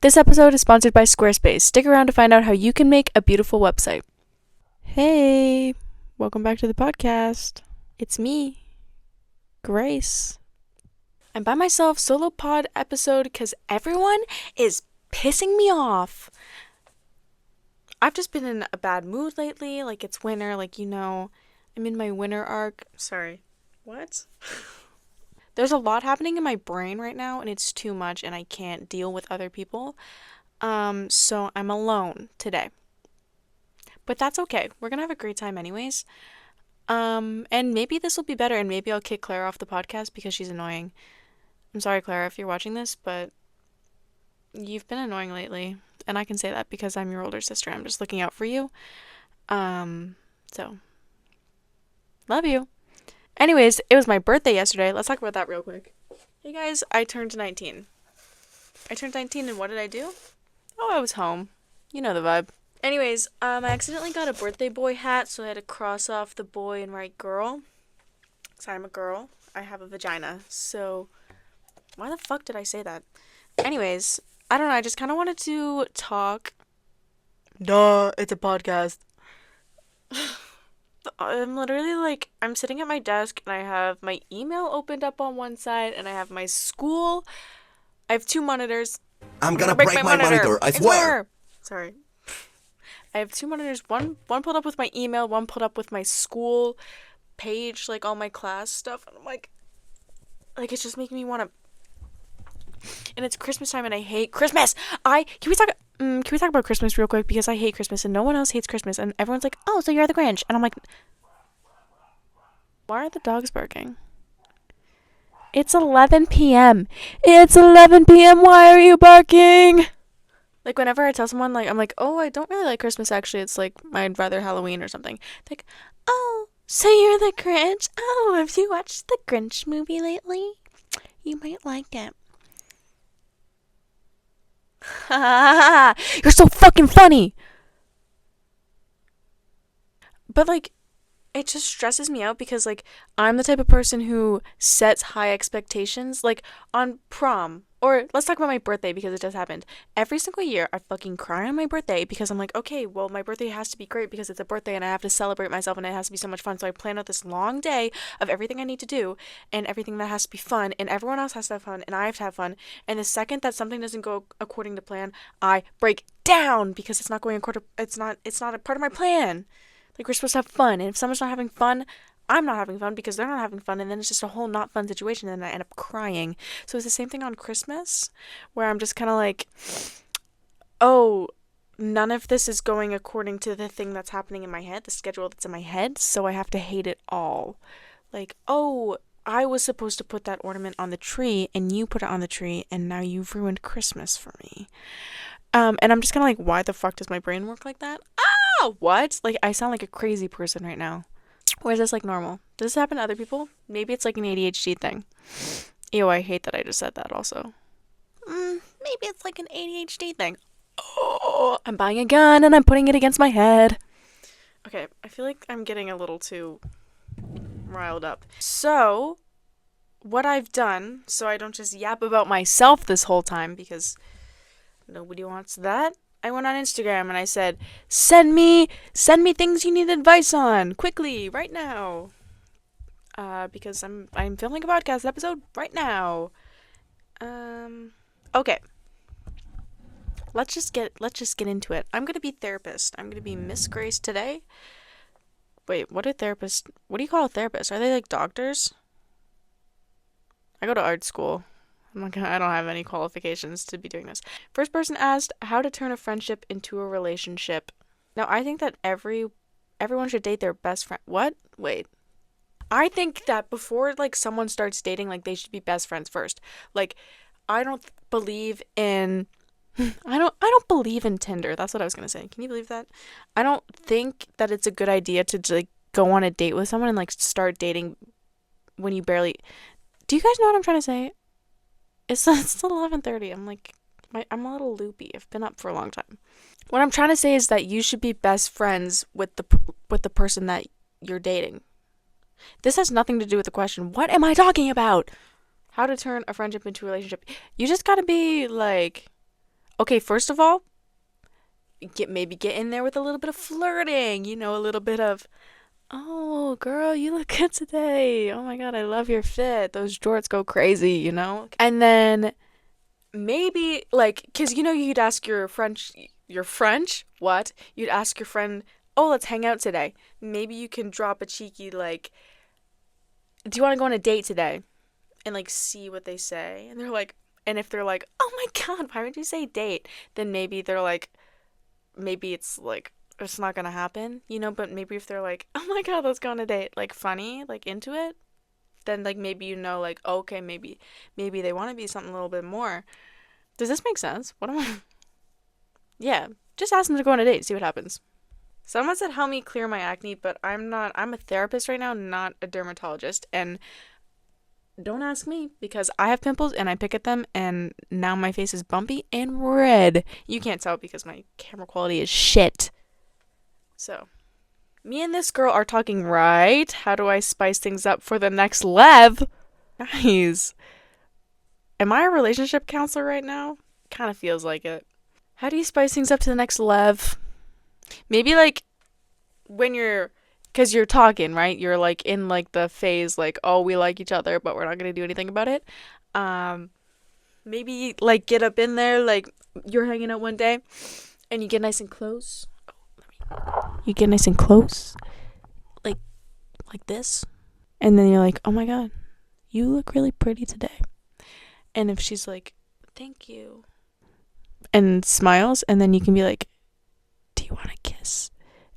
This episode is sponsored by Squarespace. Stick around to find out how you can make a beautiful website. Hey, welcome back to the podcast. It's me, Grace. I'm by myself, solo pod episode, because everyone is pissing me off. I've just been in a bad mood lately, like it's winter, I'm in my winter arc. Sorry, what? There's a lot happening in my brain right now, and it's too much, and I can't deal with other people. So I'm alone today. But that's okay. We're gonna have a great time anyways. And maybe this will be better, and maybe I'll kick Clara off the podcast because she's annoying. I'm sorry, Clara, if you're watching this, but you've been annoying lately. And I can say that because I'm your older sister. I'm just looking out for you. So, love you. Anyways, it was my birthday yesterday. Let's talk about that real quick. Hey guys, I turned 19. And what did I do? Oh, I was home. You know the vibe. Anyways, I accidentally got a birthday boy hat, so I had to cross off the boy and write girl. So I'm a girl. I have a vagina. So, why the fuck did I say that? Anyways, I don't know, I just kind of wanted to talk. Duh, it's a podcast. I'm literally I'm sitting at my desk and I have my email opened up on one side and I have my school. I have two monitors. I'm gonna break my monitor, I swear. Sorry. I have two monitors, one pulled up with my email, one pulled up with my school page, all my class stuff. And I'm like it's just making me want to. And it's Christmas time and I hate Christmas. Can we talk about Christmas real quick, because I hate Christmas and no one else hates Christmas, and everyone's like, "Oh, so you're the Grinch." And I'm like, why are the dogs barking? It's 11 p.m. It's 11 p.m. Why are you barking? Whenever I tell someone, I'm like, "Oh, I don't really like Christmas, actually. It's I'd rather Halloween or something." They're like, "Oh, so you're the Grinch? Oh, have you watched the Grinch movie lately? You might like it." You're so fucking funny. But it just stresses me out because I'm the type of person who sets high expectations. On prom, or let's talk about my birthday because it just happened. Every single year I fucking cry on my birthday because I'm like, okay, well, my birthday has to be great because it's a birthday and I have to celebrate myself and it has to be so much fun. So I plan out this long day of everything I need to do and everything that has to be fun, and everyone else has to have fun and I have to have fun. And the second that something doesn't go according to plan, I break down because it's not going according. It's not a part of my plan. We're supposed to have fun, and if someone's not having fun, I'm not having fun because they're not having fun, and then it's just a whole not fun situation, and I end up crying. So it's the same thing on Christmas, where I'm just kind of oh, none of this is going according to the thing that's happening in my head, the schedule that's in my head, so I have to hate it all. Oh, I was supposed to put that ornament on the tree, and you put it on the tree, and now you've ruined Christmas for me. And I'm just kind of why the fuck does my brain work like that? What? I sound like a crazy person right now. Or is this normal? Does this happen to other people? Maybe it's an ADHD thing. Ew, I hate that I just said that also. Maybe it's an ADHD thing. Oh, I'm buying a gun and I'm putting it against my head. Okay, I feel like I'm getting a little too riled up. So, what I've done, so I don't just yap about myself this whole time, because nobody wants that, I went on Instagram and I said, send me things you need advice on quickly right now. Because I'm filming a podcast episode right now. Okay. Let's just get into it. I'm gonna be therapist. I'm gonna be Miss Grace today. Wait, what do you call a therapist? Are they doctors? I go to art school. I don't have any qualifications to be doing this. First person asked how to turn a friendship into a relationship. Now, I think that everyone should date their best friend. What? Wait. I think that before someone starts dating, they should be best friends first. I don't believe in I don't believe in Tinder. That's what I was going to say. Can you believe that? I don't think that it's a good idea to go on a date with someone and start dating when you barely. Do you guys know what I'm trying to say? It's 11:30. I'm a little loopy. I've been up for a long time. What I'm trying to say is that you should be best friends with the person that you're dating. This has nothing to do with the question. What am I talking about? How to turn a friendship into a relationship. You just gotta be Okay, first of all, get in there with a little bit of flirting, a little bit of, oh, girl, you look good today. Oh my God, I love your fit. Those jorts go crazy. And then maybe, like, because, you'd ask what? You'd ask your friend, oh, let's hang out today. Maybe you can drop a cheeky, like, do you want to go on a date today? And, like, see what they say. And they're like, and if they're like, oh my God, why would you say date? Then maybe they're like, maybe it's like, it's not gonna happen, but maybe if they're like, oh my God, let's go on a date, like funny, like into it, then like maybe like, okay, maybe they want to be something a little bit more. Does this make sense? What am I? Yeah, just ask them to go on a date, see what happens. Someone said help me clear my acne, but I'm a therapist right now, not a dermatologist, and don't ask me because I have pimples and I pick at them and now my face is bumpy and red. You can't tell because my camera quality is shit. So, me and this girl are talking, right? How do I spice things up for the next lev? Guys, am I a relationship counselor right now? Kind of feels like it. How do you spice things up to the next lev? Maybe like when because you're talking, right? You're like in like the phase like, oh, we like each other, but we're not gonna do anything about it. Maybe like get up in there, like you're hanging out one day, and you get nice and close. You get nice and close, like this, and then you're like, oh my God, you look really pretty today. And if she's like, thank you, and smiles, and then you can be like, do you want a kiss?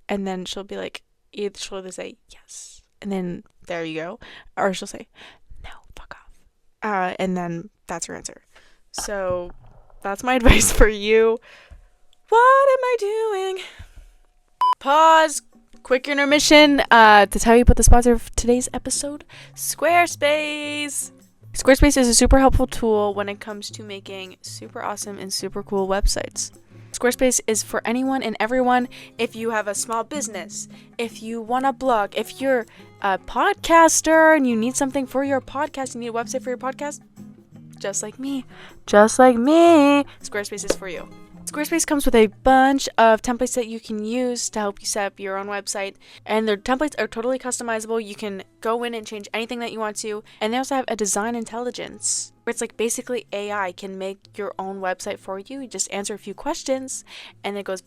And then she'll be like, she'll either say yes, and then there you go, or she'll say no, fuck off, and then that's her answer. So that's my advice for you. What am I doing? Pause. Quick intermission to tell you about the sponsor of today's episode, Squarespace. Squarespace is a super helpful tool when it comes to making super awesome and super cool websites. Squarespace is for anyone and everyone. If you have a small business, if you want to blog, if you're a podcaster and you need something for your podcast, you need a website for your podcast, just like me, Squarespace is for you. Squarespace comes with a bunch of templates that you can use to help you set up your own website, and their templates are totally customizable. You can go in and change anything that you want to, and they also have a design intelligence where it's like basically AI can make your own website for you. You just answer a few questions and it goes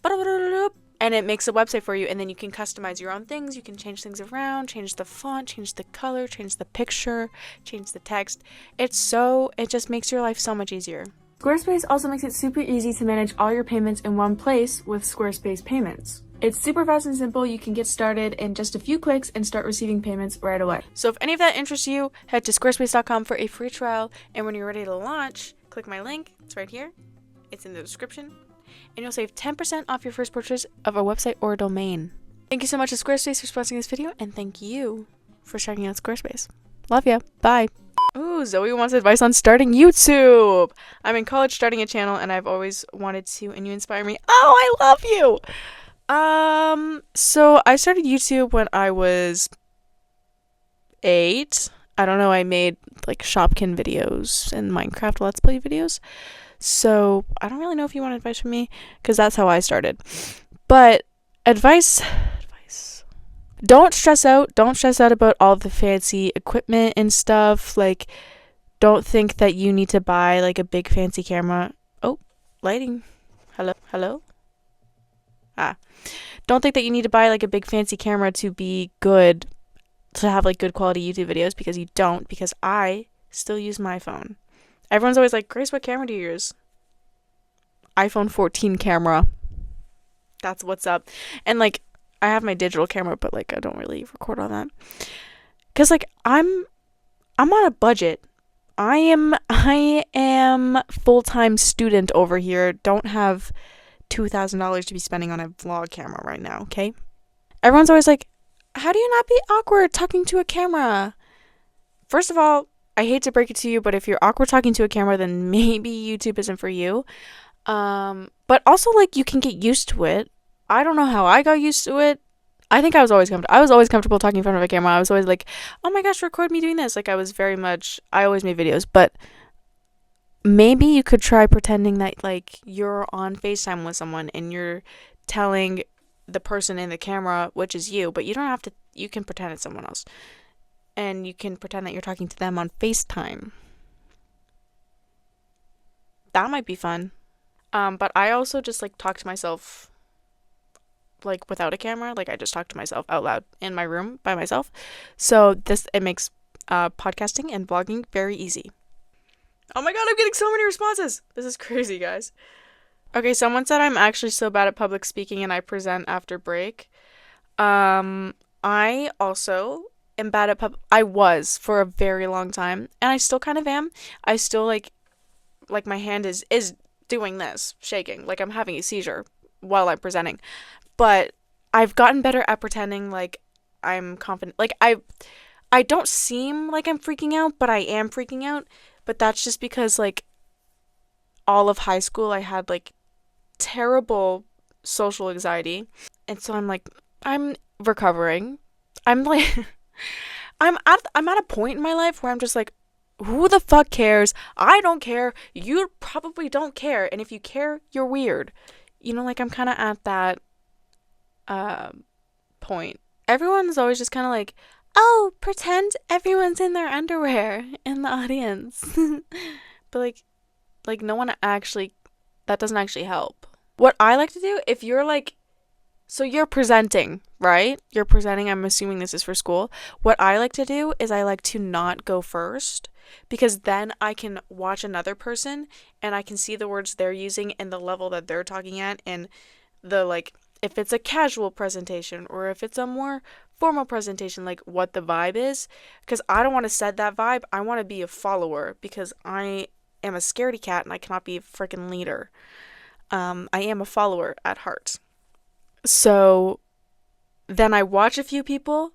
and it makes a website for you, and then you can customize your own things. You can change things around, change the font, change the color, change the picture, change the text. It just makes your life so much easier. Squarespace also makes it super easy to manage all your payments in one place with Squarespace Payments. It's super fast and simple. You can get started in just a few clicks and start receiving payments right away. So if any of that interests you, head to squarespace.com for a free trial, and when you're ready to launch, click my link. It's right here. It's in the description. And you'll save 10% off your first purchase of a website or a domain. Thank you so much to Squarespace for sponsoring this video, and thank you for checking out Squarespace. Love ya. Bye. Ooh, Zoe wants advice on starting YouTube. I'm in college starting a channel, and I've always wanted to, and you inspire me. Oh, I love you! So I started YouTube when I was 8. I don't know, I made, like, Shopkin videos and Minecraft Let's Play videos. So I don't really know if you want advice from me, because that's how I started. But advice... Don't stress out about all the fancy equipment and stuff. Like, don't think that you need to buy like a big fancy camera. Oh, lighting. Hello. Don't think that you need to buy like a big fancy camera to be good, to have like good quality YouTube videos, because you don't, because I still use my phone. Everyone's always like, Grace, what camera do you use? iPhone 14 camera. That's what's up. And like, I have my digital camera, but like I don't really record on that, cause like I'm on a budget. I am full-time student over here. Don't have $2,000 to be spending on a vlog camera right now. Okay. Everyone's always like, how do you not be awkward talking to a camera? First of all, I hate to break it to you, but if you're awkward talking to a camera, then maybe YouTube isn't for you. But also like you can get used to it. I don't know how I got used to it. I think I was always comfortable talking in front of a camera. I was always like, oh my gosh, record me doing this. Like I always made videos, but maybe you could try pretending that like you're on FaceTime with someone and you're telling the person in the camera, which is you, but you don't have to, you can pretend it's someone else. And you can pretend that you're talking to them on FaceTime. That might be fun. But I also just like talk to myself like without a camera. Like I just talk to myself out loud in my room by myself. So it makes podcasting and vlogging very easy. Oh my god, I'm getting so many responses. This is crazy, guys. Okay, someone said I'm actually so bad at public speaking and I present after break. I also am bad at I was for a very long time, and I still kind of am. I still like my hand is doing this, shaking, like I'm having a seizure while I'm presenting. But I've gotten better at pretending like I'm confident. Like I don't seem like I'm freaking out, but I am freaking out. But that's just because like all of high school I had like terrible social anxiety. And so I'm recovering. I'm like I'm at a point in my life where I'm just like, who the fuck cares? I don't care. You probably don't care. And if you care, you're weird. You know, like I'm kind of at that point. Everyone's always just kind of like, oh, pretend everyone's in their underwear in the audience. But like no one actually, that doesn't actually help. What I like to do, if you're like, so you're presenting, right? You're presenting, I'm assuming this is for school. What I like to do is I like to not go first, because then I can watch another person and I can see the words they're using and the level that they're talking at, and the like, if it's a casual presentation or if it's a more formal presentation, like what the vibe is. Because I don't want to set that vibe. I want to be a follower because I am a scaredy cat and I cannot be a freaking leader. I am a follower at heart. So then I watch a few people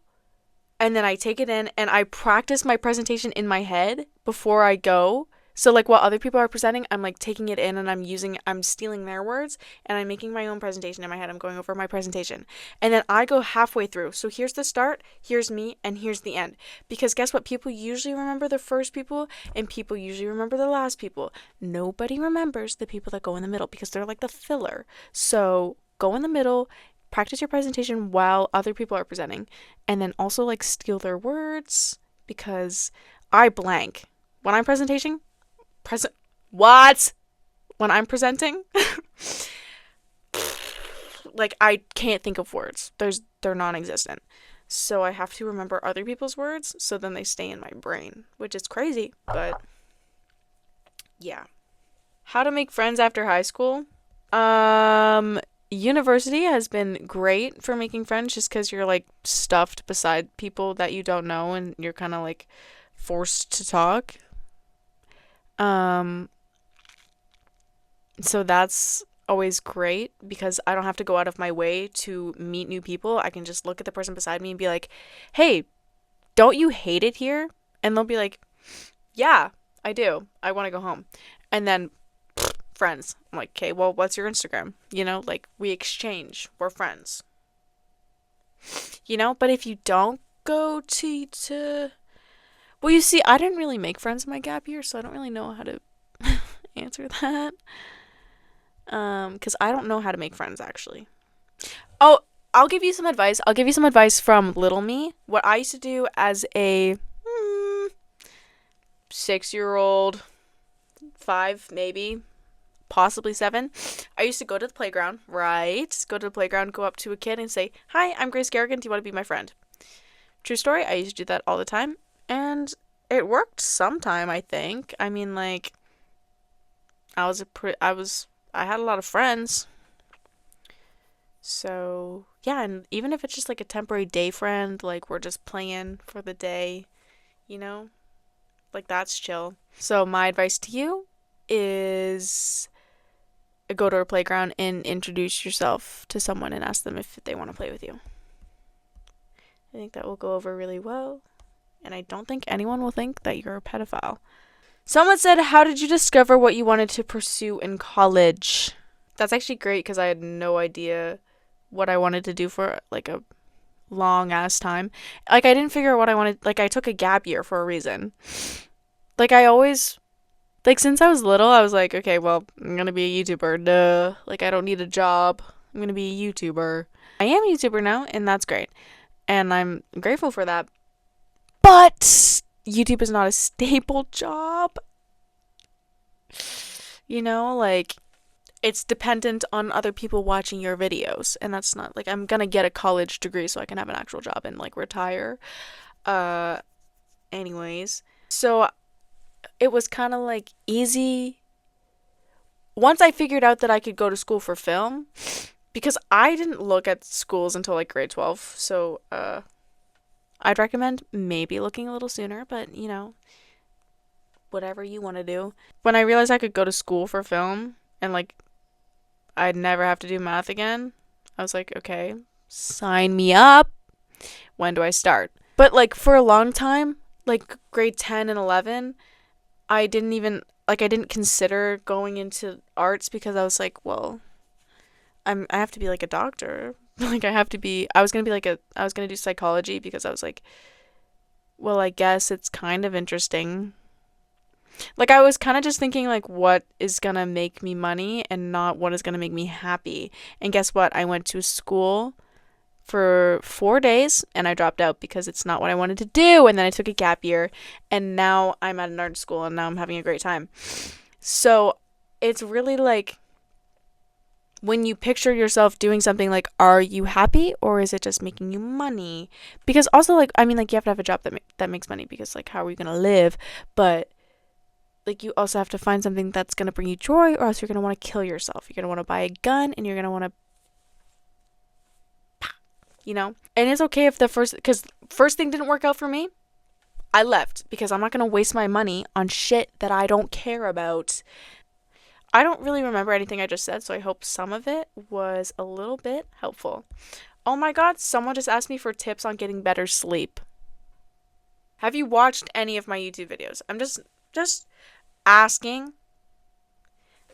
and then I take it in and I practice my presentation in my head before I go. So like while other people are presenting, I'm like taking it in and I'm stealing their words and I'm making my own presentation in my head. I'm going over my presentation. And then I go halfway through. So here's the start, here's me, and here's the end. Because guess what? People usually remember the first people and people usually remember the last people. Nobody remembers the people that go in the middle because they're like the filler. So go in the middle, practice your presentation while other people are presenting, and then also like steal their words, because I blank when I'm presenting what when I'm presenting. Like I can't think of words. They're non-existent, so I have to remember other people's words so then they stay in my brain, which is crazy. But yeah. How to make friends after high school? University has been great for making friends, just because you're like stuffed beside people that you don't know and you're kind of like forced to talk. So that's always great because I don't have to go out of my way to meet new people. I can just look at the person beside me and be like, hey, don't you hate it here? And they'll be like, yeah, I do. I want to go home. And then friends. I'm like, okay, well, what's your Instagram? You know, like we exchange. We're friends. You know, but if you don't go to well, you see, I didn't really make friends in my gap year, so I don't really know how to answer that. Because I don't know how to make friends, actually. Oh, I'll give you some advice. I'll give you some advice from little me. What I used to do as a 6-year-old, 5 maybe, possibly 7. I used to go to the playground, right? Go to the playground, go up to a kid and say, hi, I'm Grace Garrigan. Do you want to be my friend? True story. I used to do that all the time. And it worked sometime, I think. I mean, like, I had a lot of friends. So, yeah, and even if it's just like a temporary day friend, like we're just playing for the day, you know? Like that's chill. So, my advice to you is go to a playground and introduce yourself to someone and ask them if they want to play with you. I think that will go over really well. And I don't think anyone will think that you're a pedophile. Someone said, how did you discover what you wanted to pursue in college? That's actually great because I had no idea what I wanted to do for like a long ass time. Like I didn't figure out what I wanted. Like I took a gap year for a reason. Like I always Like, since I was little, I was like, okay, well, I'm gonna be a YouTuber. Duh. Like, I don't need a job. I'm gonna be a YouTuber. I am a YouTuber now, and that's great. And I'm grateful for that. But YouTube is not a stable job. You know, like, it's dependent on other people watching your videos. And that's not, like, I'm gonna get a college degree so I can have an actual job and, like, retire. Uh, anyways. So it was kind of, like, easy. Once I figured out that I could go to school for film, because I didn't look at schools until, like, grade 12. So, I'd recommend maybe looking a little sooner, but, you know, whatever you want to do. When I realized I could go to school for film and, like, I'd never have to do math again, I was like, okay, sign me up. When do I start? But, like, for a long time, like grade 10 and 11, I didn't consider going into arts because I was like, well, I have to be like a doctor. Like, I was going to be I was going to do psychology because I was like, well, I guess it's kind of interesting. Like, I was kind of just thinking, like, what is gonna make me money and not what is gonna make me happy. And guess what? I went to school for 4 days and I dropped out because it's not what I wanted to do. And then I took a gap year and now I'm at an art school and now I'm having a great time. So it's really like when you picture yourself doing something, like, are you happy or is it just making you money? Because also, like, I mean, like, you have to have a job that makes money because, like, how are you gonna live? But like, you also have to find something that's going to bring you joy or else you're going to want to kill yourself. You're going to want to buy a gun and you're going to want to, you know? And it's okay if because first thing didn't work out for me, I left because I'm not going to waste my money on shit that I don't care about. I don't really remember anything I just said, so I hope some of it was a little bit helpful. Oh my god, someone just asked me for tips on getting better sleep. Have you watched any of my YouTube videos? I'm just asking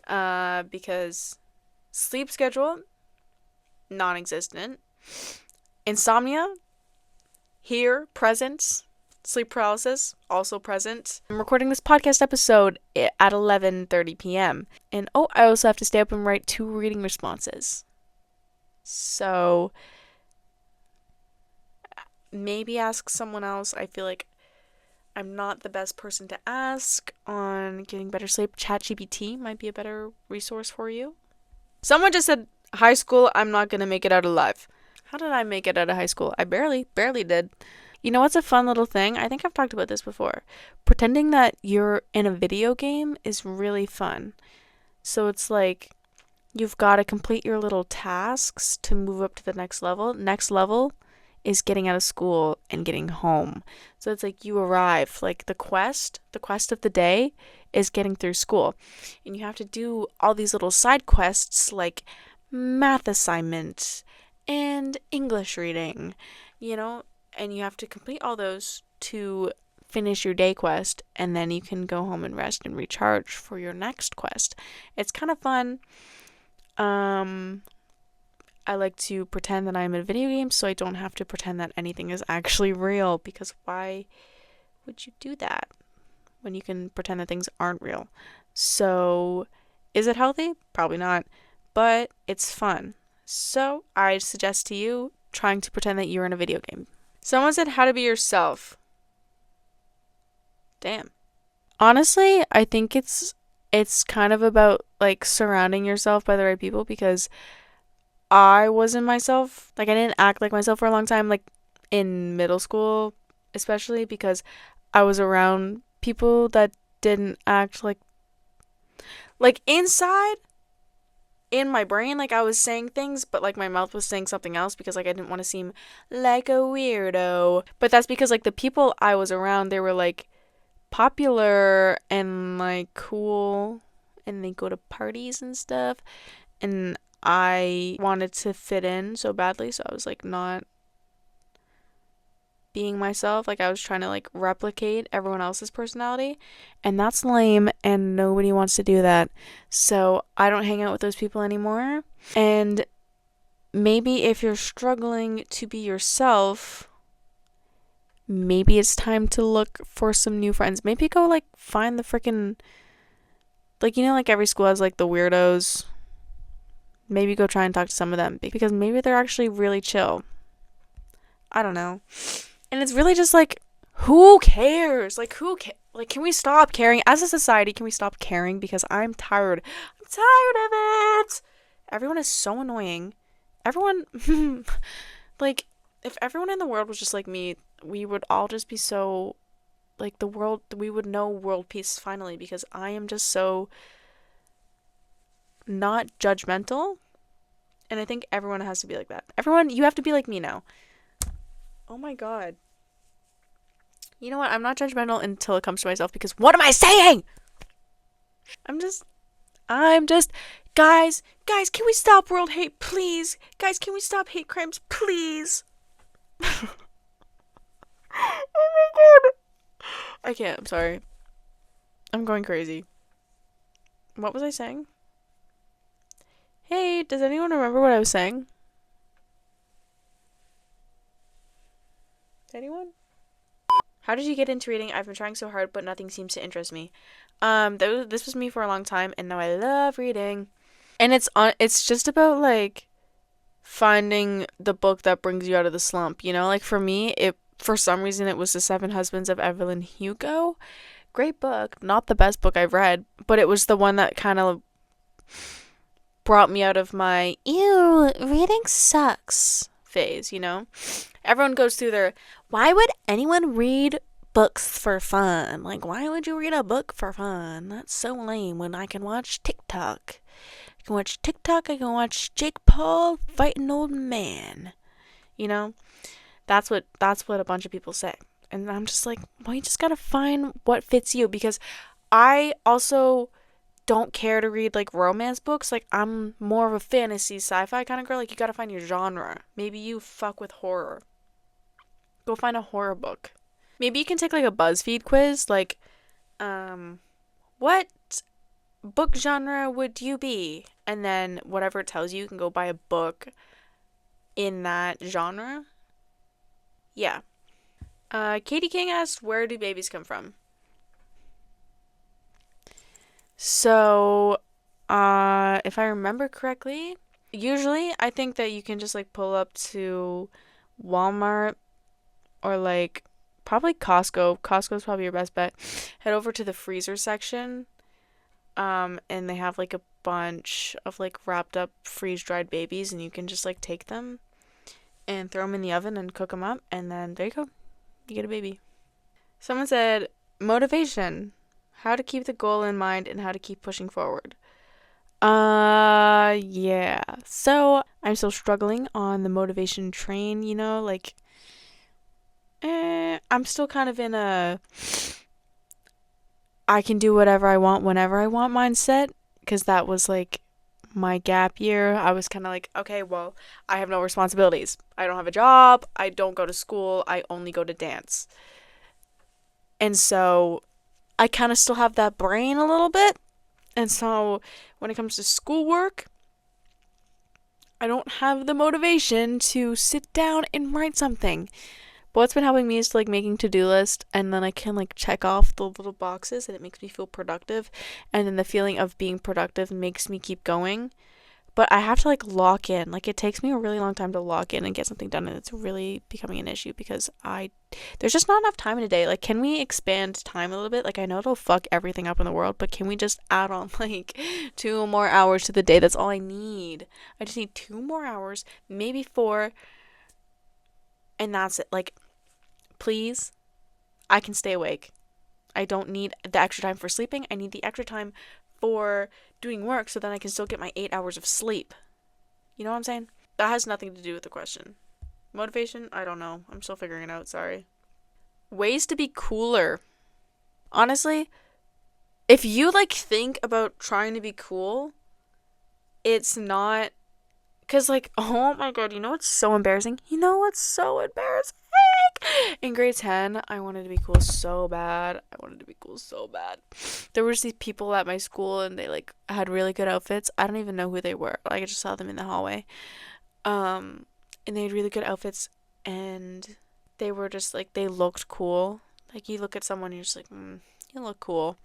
because sleep schedule non-existent, insomnia here present, sleep paralysis also present. I'm recording this podcast episode at 11:30 p.m. and I also have to stay up and write 2 reading responses, so maybe ask someone else. I feel like I'm not the best person to ask on getting better sleep. ChatGPT might be a better resource for you. Someone just said, high school, I'm not going to make it out alive. How did I make it out of high school? I barely did. You know what's a fun little thing? I think I've talked about this before. Pretending that you're in a video game is really fun. So it's like you've got to complete your little tasks to move up to the next level. Next level is getting out of school and getting home. So it's like you arrive, like the quest of the day is getting through school. And you have to do all these little side quests like math assignment and English reading, you know, and you have to complete all those to finish your day quest, and then you can go home and rest and recharge for your next quest. It's kind of fun. I like to pretend that I'm in a video game so I don't have to pretend that anything is actually real, because why would you do that when you can pretend that things aren't real? So, is it healthy? Probably not, but it's fun. So, I suggest to you trying to pretend that you're in a video game. Someone said how to be yourself. Damn. Honestly, I think it's kind of about like surrounding yourself by the right people, because I wasn't myself. Like, I didn't act like myself for a long time, like in middle school, especially because I was around people that didn't act like inside in my brain, like I was saying things, but like my mouth was saying something else because like I didn't want to seem like a weirdo. But that's because like the people I was around, they were like popular and like cool and they go to parties and stuff, and I wanted to fit in so badly, so I was like not being myself. Like I was trying to like replicate everyone else's personality, and that's lame and nobody wants to do that. So I don't hang out with those people anymore. And maybe if you're struggling to be yourself, maybe it's time to look for some new friends. Maybe go like find the freaking Like, like every school has like the weirdos. Maybe go try and talk to some of them because maybe they're actually really chill. I don't know. And it's really just like, who cares? Like, like, can we stop caring? As a society, can we stop caring? Because I'm tired. I'm tired of it. Everyone is so annoying. Everyone, like, if everyone in the world was just like me, we would all just be so, like, we would know world peace finally because I am just so not judgmental. And I think everyone has to be like that. Everyone, you have to be like me now. Oh my god. You know what? I'm not judgmental until it comes to myself because what am I saying? I'm just, guys, can we stop world hate, please? Guys, can we stop hate crimes, please? Oh my god. I can't, I'm sorry. I'm going crazy. What was I saying? Hey, does anyone remember what I was saying? Anyone? How did you get into reading? I've been trying so hard, but nothing seems to interest me. This was me for a long time, and now I love reading. And it's just about like finding the book that brings you out of the slump, Like for me, for some reason it was The Seven Husbands of Evelyn Hugo. Great book, not the best book I've read, but it was the one that kind of brought me out of my ew, reading sucks phase. Everyone goes through their why would anyone read books for fun? Like why would you read a book for fun? That's so lame when I can watch TikTok. I can watch TikTok, I can watch Jake Paul fight an old man. You know? That's what a bunch of people say. And I'm just like, well, you just gotta find what fits you because I also don't care to read like romance books. Like I'm more of a fantasy sci-fi kind of girl. Like you gotta find your genre. Maybe you fuck with horror. Go find a horror book. Maybe you can take like a BuzzFeed quiz. Like, what book genre would you be? And then whatever it tells you, you can go buy a book in that genre. Yeah. Katie King asked, where do babies come from? So, if I remember correctly, usually I think that you can just like pull up to Walmart or like probably Costco. Costco's probably your best bet. Head over to the freezer section. And they have like a bunch of like wrapped up freeze dried babies, and you can just like take them and throw them in the oven and cook them up, and then there you go. You get a baby. Someone said, motivation. How to keep the goal in mind and how to keep pushing forward. Yeah. So I'm still struggling on the motivation train, like, I'm still kind of in a I can do whatever I want whenever I want mindset, because that was like my gap year. I was kind of like, okay, well, I have no responsibilities. I don't have a job. I don't go to school. I only go to dance. And so I kind of still have that brain a little bit. And so when it comes to schoolwork, I don't have the motivation to sit down and write something. But what's been helping me is like making to-do list, and then I can like check off the little boxes and it makes me feel productive. And then the feeling of being productive makes me keep going. But I have to like lock in. Like it takes me a really long time to lock in and get something done, and it's really becoming an issue because there's just not enough time in a day. Like can we expand time a little bit? Like I know it'll fuck everything up in the world, but can we just add on like 2 more hours to the day? That's all I need. I just need 2 more hours, maybe 4, and that's it. Like please, I can stay awake. I don't need the extra time for sleeping. I need the extra time for doing work so then I can still get my 8 hours of sleep. You know what I'm saying? That has nothing to do with the question. Motivation? I don't know. I'm still figuring it out. Sorry. Ways to be cooler. Honestly, if you like think about trying to be cool, it's not. Because, like, oh my god, you know what's so embarrassing? You know what's so embarrassing? In grade 10, I wanted to be cool so bad. There was these people at my school, and they, like, had really good outfits. I don't even know who they were. Like, I just saw them in the hallway. And they had really good outfits, and they were just, like, they looked cool. Like, you look at someone, you're just like, you look cool.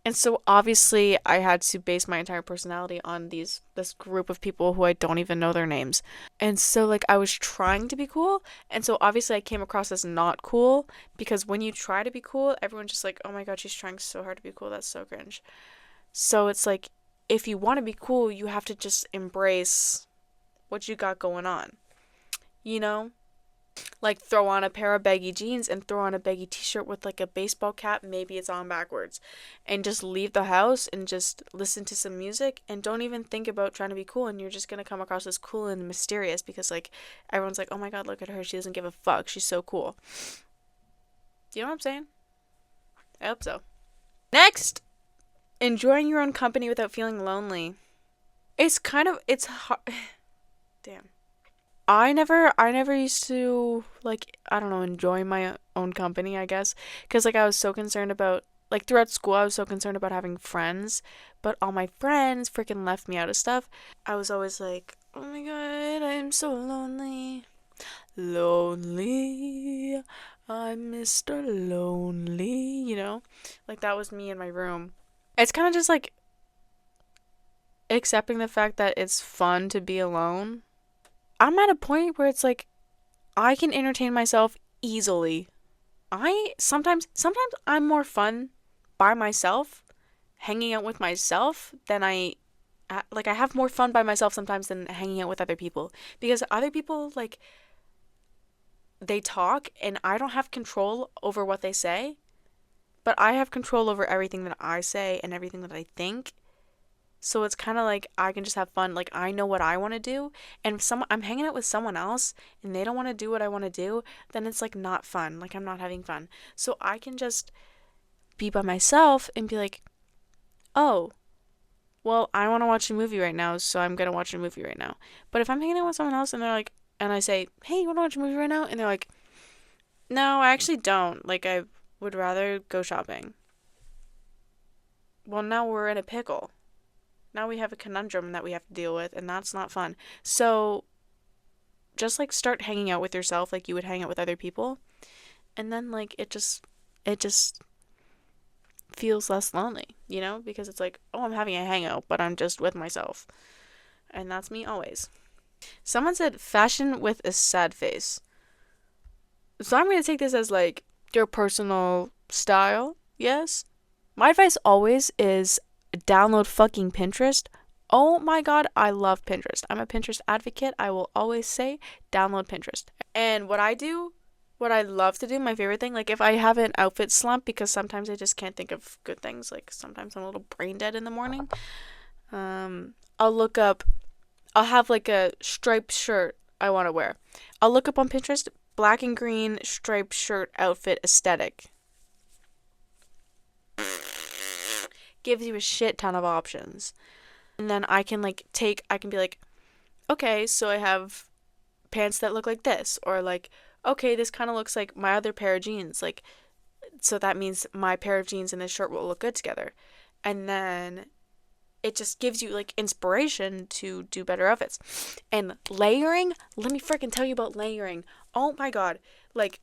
And so obviously I had to base my entire personality on this group of people who I don't even know their names. And so like I was trying to be cool, and so obviously I came across as not cool because when you try to be cool, everyone's just like, "Oh my god, she's trying so hard to be cool. That's so cringe." So it's like if you want to be cool, you have to just embrace what you got going on. You know? Like throw on a pair of baggy jeans and throw on a baggy t-shirt with like a baseball cap, maybe it's on backwards, and just leave the house and just listen to some music and don't even think about trying to be cool, and you're just going to come across as cool and mysterious because like everyone's like, "Oh my god, look at her. She doesn't give a fuck. She's so cool." You know what I'm saying? I hope so. Next, enjoying your own company without feeling lonely. It's hard. Damn. I never used to like I don't know enjoy my own company, I guess, because like I was so concerned about like throughout school I was so concerned about having friends, but all my friends freaking left me out of stuff. I was always like, "Oh my god, I'm so lonely. Lonely. I'm Mr. Lonely," you know? Like that was me in my room. It's kind of just like accepting the fact that it's fun to be alone. I'm at a point where it's like I can entertain myself easily. I sometimes I'm more fun by myself, hanging out with myself than I have more fun by myself sometimes than hanging out with other people because other people like they talk and I don't have control over what they say, but I have control over everything that I say and everything that I think. So it's kind of like I can just have fun. Like I know what I want to do, and if I'm hanging out with someone else and they don't want to do what I want to do, then it's like not fun. Like I'm not having fun. So I can just be by myself and be like, "Oh, well, I want to watch a movie right now, so I'm going to watch a movie right now." But if I'm hanging out with someone else and they're like and I say, "Hey, you want to watch a movie right now?" and they're like, "No, I actually don't. Like I would rather go shopping." Well, now we're in a pickle. Now we have a conundrum that we have to deal with, and that's not fun. So just like start hanging out with yourself like you would hang out with other people, and then like it just feels less lonely, you know? Because it's like, "Oh, I'm having a hangout, but I'm just with myself." And that's me always. Someone said fashion with a sad face. So I'm going to take this as like your personal style. Yes. My advice always is download fucking Pinterest. Oh my god, I love Pinterest. I'm a Pinterest advocate. I will always say download Pinterest. And what I love to do, my favorite thing, like if I have an outfit slump because sometimes I just can't think of good things, like sometimes I'm a little brain dead in the morning. I'll look up I'll have like a striped shirt I want to wear. I'll look up on Pinterest black and green striped shirt outfit aesthetic. Gives you a shit ton of options. And then I can be like, "Okay, so I have pants that look like this," or like, "Okay, this kind of looks like my other pair of jeans." Like, so that means my pair of jeans and this shirt will look good together. And then it just gives you like inspiration to do better outfits. And layering, let me freaking tell you about layering. Oh my god. Like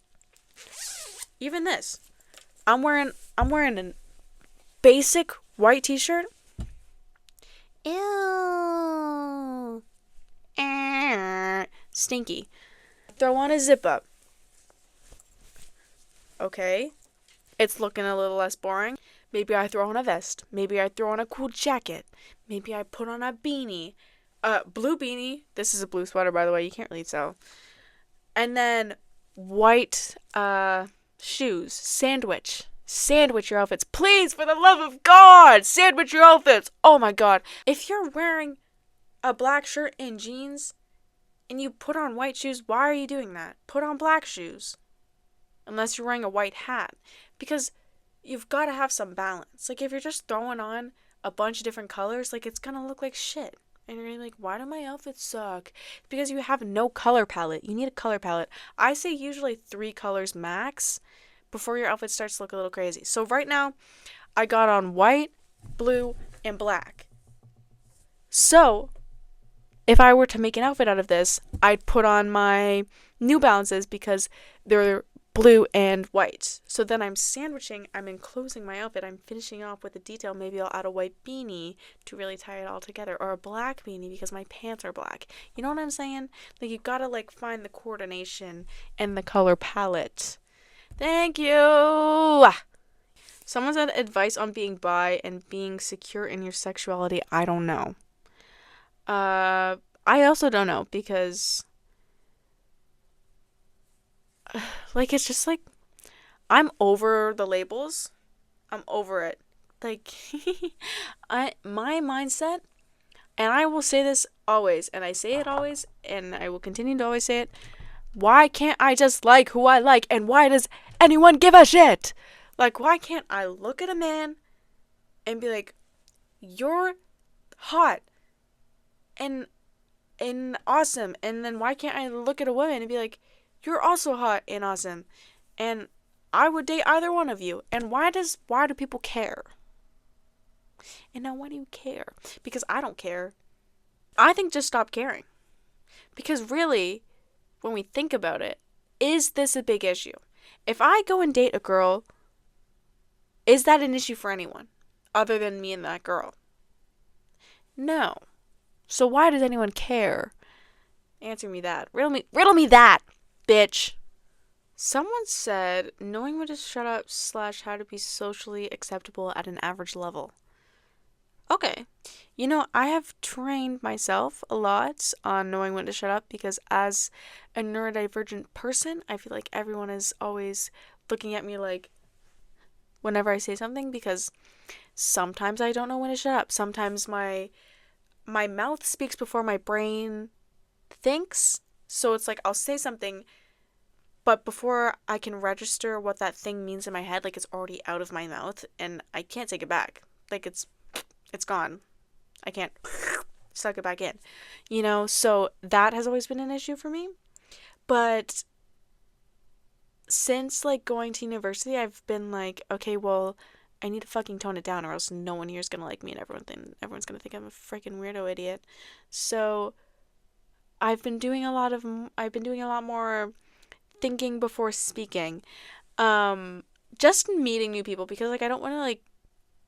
even this. I'm wearing a basic white t-shirt. Ew. Stinky. Throw on a zip up. Okay. It's looking a little less boring. Maybe I throw on a vest. Maybe I throw on a cool jacket. Maybe I put on a beanie. Blue beanie. This is a blue sweater, by the way. You can't really tell. And then white, shoes. Sandwich. Sandwich your outfits. Please, for the love of God, sandwich your outfits. Oh my god. If you're wearing a black shirt and jeans and you put on white shoes, why are you doing that? Put on black shoes. Unless you're wearing a white hat. Because you've got to have some balance. Like, if you're just throwing on a bunch of different colors, like, it's gonna look like shit. And you're like, "Why do my outfits suck?" It's because you have no color palette. You need a color palette. I say usually 3 colors max before your outfit starts to look a little crazy. So right now, I got on white, blue, and black. So, if I were to make an outfit out of this, I'd put on my New Balances because they're blue and white. So then I'm sandwiching, I'm enclosing my outfit, I'm finishing off with a detail. Maybe I'll add a white beanie to really tie it all together, or a black beanie because my pants are black. You know what I'm saying? Like, you gotta like find the coordination and the color palette. Thank you. Someone said advice on being bi and being secure in your sexuality. I don't know. I also don't know because like it's just like I'm over the labels. I'm over it. Like my mindset, and I will say this always, and I say it always, and I will continue to always say it. Why can't I just like who I like, and why does anyone give a shit? Like, why can't I look at a man and be like, you're hot and awesome, and then why can't I look at a woman and be like, you're also hot and awesome, and I would date either one of you? And why do people care? And now why do you care? Because I don't care. I think just stop caring. Because really, when we think about it, is this a big issue? If I go and date a girl, is that an issue for anyone other than me and that girl? No. So why does anyone care? Answer me that. Riddle me that, bitch. Someone said knowing when to shut up / how to be socially acceptable at an average level. Okay. You know, I have trained myself a lot on knowing when to shut up because as a neurodivergent person, I feel like everyone is always looking at me like whenever I say something, because sometimes I don't know when to shut up. Sometimes my mouth speaks before my brain thinks. So it's like I'll say something, but before I can register what that thing means in my head, like it's already out of my mouth and I can't take it back. Like it's gone. I can't suck it back in. You know, so that has always been an issue for me. But since like going to university, I've been like, okay, well, I need to fucking tone it down or else no one here is gonna like me and everyone's gonna think I'm a freaking weirdo idiot. So I've been doing a lot more thinking before speaking. Just meeting new people because like I don't want to like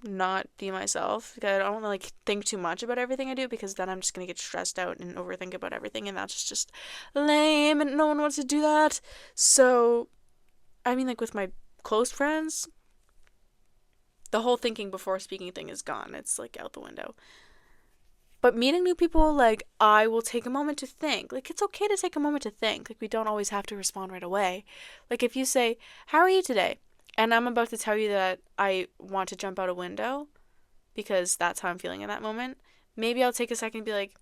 not be myself, because I don't want to like think too much about everything I do, because then I'm just gonna get stressed out and overthink about everything, and that's just lame and no one wants to do that. So I mean, like with my close friends, the whole thinking before speaking thing is gone. It's like out the window. But meeting new people, like, I will take a moment to think. Like, it's okay to take a moment to think. Like, we don't always have to respond right away. Like, if you say, how are you today? And I'm about to tell you that I want to jump out a window because that's how I'm feeling in that moment. Maybe I'll take a second and be like,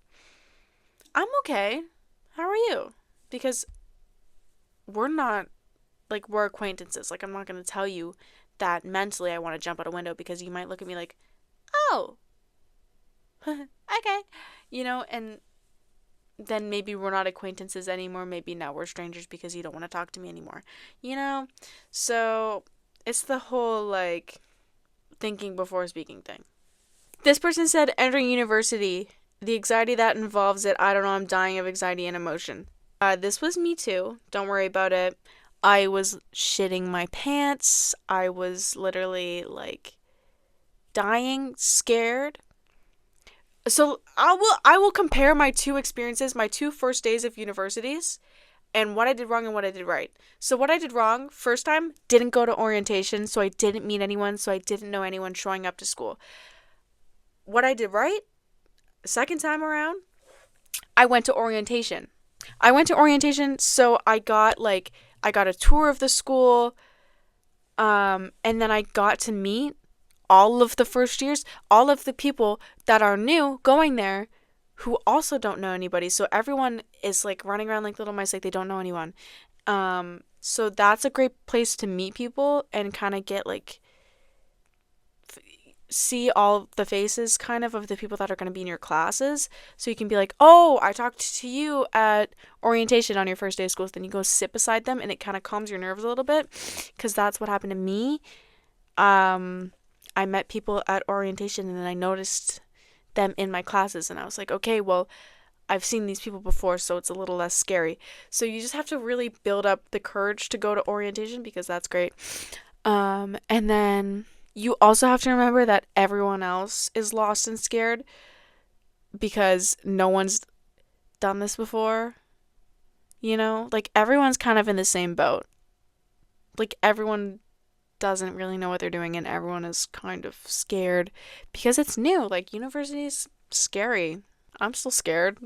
I'm okay. How are you? Because we're not, like, we're acquaintances. Like, I'm not going to tell you that mentally I want to jump out a window because you might look at me like, oh, okay, you know, and then maybe we're not acquaintances anymore. Maybe now we're strangers because you don't want to talk to me anymore, you know? So it's the whole, like, thinking before speaking thing. This person said entering university, the anxiety that involves it. I don't know, I'm dying of anxiety and emotion. This was me too. Don't worry about it. I was shitting my pants. I was literally, like, dying, scared. So I will compare my two experiences, my two first days of universities, and what I did wrong and what I did right. So what I did wrong, first time, didn't go to orientation, so I didn't meet anyone, so I didn't know anyone showing up to school. What I did right, second time around, I went to orientation. So I got a tour of the school, and then I got to meet all of the first years, all of the people that are new going there who also don't know anybody. So everyone is like running around like little mice, like they don't know anyone. So that's a great place to meet people and kind of get like see all the faces kind of the people that are going to be in your classes. So you can be like, oh, I talked to you at orientation on your first day of school. So then you go sit beside them and it kind of calms your nerves a little bit, because that's what happened to me. I met people at orientation and then I noticed them in my classes and I was like, okay, well, I've seen these people before, so it's a little less scary. So you just have to really build up the courage to go to orientation because that's great. And then you also have to remember that everyone else is lost and scared because no one's done this before. You know, like everyone's kind of in the same boat. Like everyone doesn't really know what they're doing and everyone is kind of scared because it's new. Like university is scary. I'm still scared.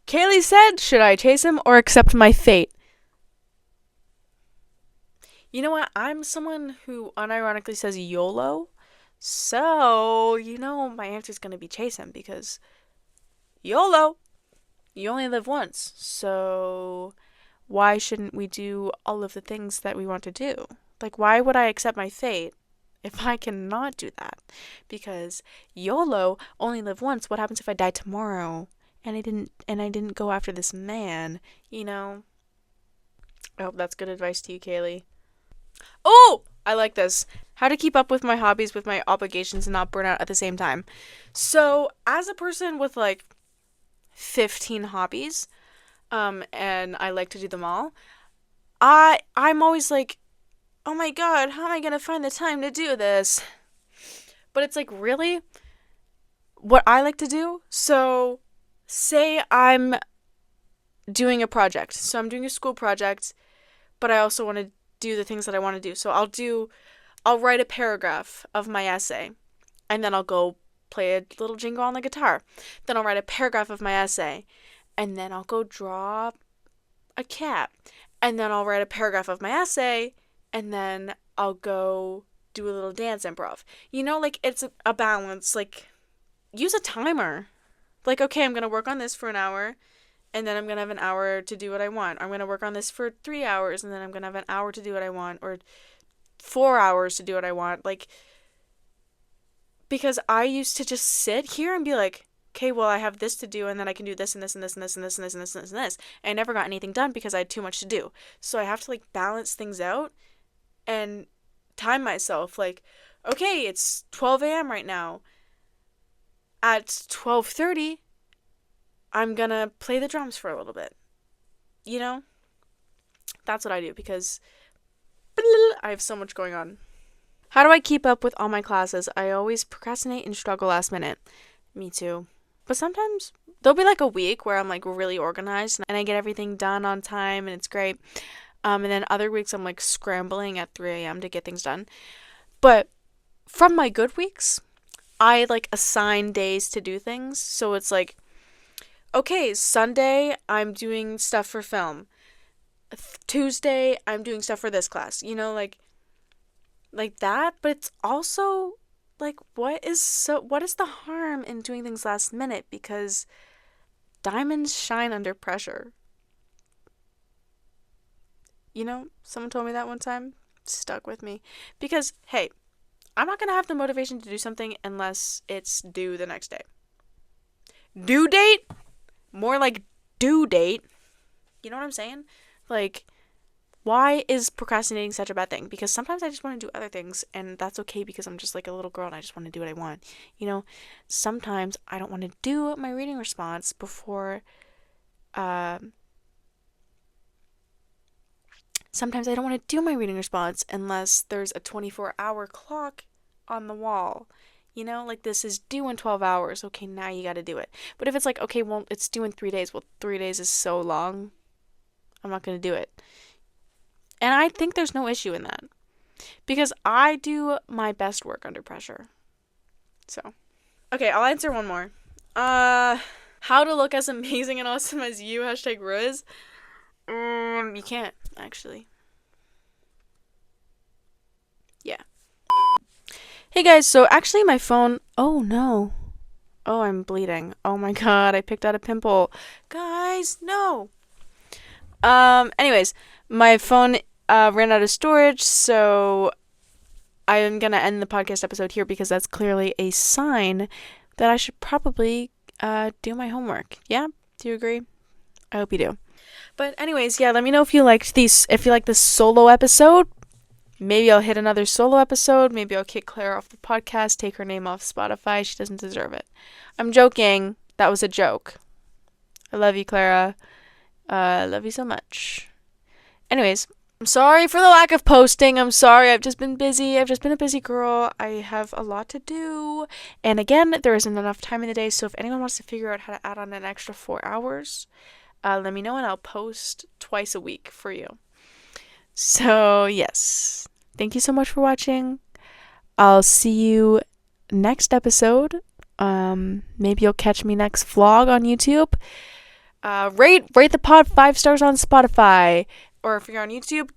Kaylee said, should I chase him or accept my fate? You know what? I'm someone who unironically says YOLO. So, my answer is going to be chase him because YOLO. You only live once. So, why shouldn't we do all of the things that we want to do? Like, why would I accept my fate if I cannot do that? Because YOLO, only live once. What happens if I die tomorrow and I didn't go after this man, I hope that's good advice to you, Kaylee. Oh, I like this. How to keep up with my hobbies with my obligations and not burn out at the same time. So, as a person with like 15 hobbies, and I like to do them all, I'm always like, oh my god, how am I gonna find the time to do this? But it's like, really? What I like to do? So, say I'm doing a project. So I'm doing a school project, but I also want to do the things that I want to do. So I'll write a paragraph of my essay, and then I'll go play a little jingle on the guitar. Then I'll write a paragraph of my essay, and then I'll go draw a cat. And then I'll write a paragraph of my essay, and then I'll go do a little dance improv. Like it's a balance. Like, use a timer. Like, okay, I'm going to work on this for an hour, and then I'm going to have an hour to do what I want. I'm going to work on this for 3 hours, and then I'm going to have an hour to do what I want, or 4 hours to do what I want. Like, because I used to just sit here and be like, okay, well, I have this to do, and then I can do this and this and this and this and this and this and this and this and this. And I never got anything done because I had too much to do. So I have to, like, balance things out and time myself. Like, okay, it's 12 a.m. right now. At 12:30, I'm gonna play the drums for a little bit. That's what I do because I have so much going on. How do I keep up with all my classes? I always procrastinate and struggle last minute. Me too. But sometimes there'll be like a week where I'm like really organized and I get everything done on time and it's great. And then other weeks I'm like scrambling at 3 a.m. to get things done. But from my good weeks, I like assign days to do things. So it's like, okay, Sunday I'm doing stuff for film. Tuesday I'm doing stuff for this class. Like that. But it's also like, what is the harm in doing things last minute? Because diamonds shine under pressure. Someone told me that one time. Stuck with me. Because, hey, I'm not going to have the motivation to do something unless it's due the next day. Due date? More like due date. You know what I'm saying? Like, why is procrastinating such a bad thing? Because sometimes I just want to do other things, and that's okay because I'm just like a little girl and I just want to do what I want. Sometimes I don't want to do my reading response before, sometimes I don't want to do my reading response unless there's a 24-hour clock on the wall. Like this is due in 12 hours. Okay, now you got to do it. But if it's like, okay, well, it's due in 3 days. Well, 3 days is so long. I'm not going to do it. And I think there's no issue in that. Because I do my best work under pressure. So. Okay, I'll answer one more. How to look as amazing and awesome as you, #Riz. You can't, actually. Yeah. Hey guys, so actually my phone... Oh no. Oh, I'm bleeding. Oh my god, I picked out a pimple. Guys, no. Anyways, my phone ran out of storage, so I'm gonna end the podcast episode here because that's clearly a sign that I should probably do my homework. Yeah? Do you agree? I hope you do. But anyways, yeah, let me know if you liked this solo episode. Maybe I'll hit another solo episode. Maybe I'll kick Claire off the podcast, take her name off Spotify. She doesn't deserve it. I'm joking. That was a joke. I love you, Clara. I love you so much. Anyways, I'm sorry for the lack of posting. I'm sorry. I've just been busy. I've just been a busy girl. I have a lot to do. And again, there isn't enough time in the day. So if anyone wants to figure out how to add on an extra 4 hours, let me know and I'll post twice a week for you. So, yes. Thank you so much for watching. I'll see you next episode. Maybe you'll catch me next vlog on YouTube. Rate the pod 5 stars on Spotify. Or if you're on YouTube,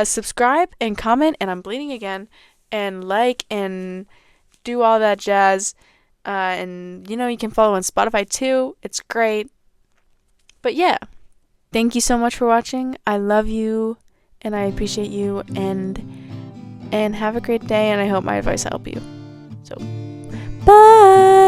subscribe and comment, and I'm bleeding again, and like and do all that jazz. And you can follow on Spotify too. It's great. But yeah, thank you so much for watching. I love you, and I appreciate you, and have a great day. And I hope my advice helped you. So, bye.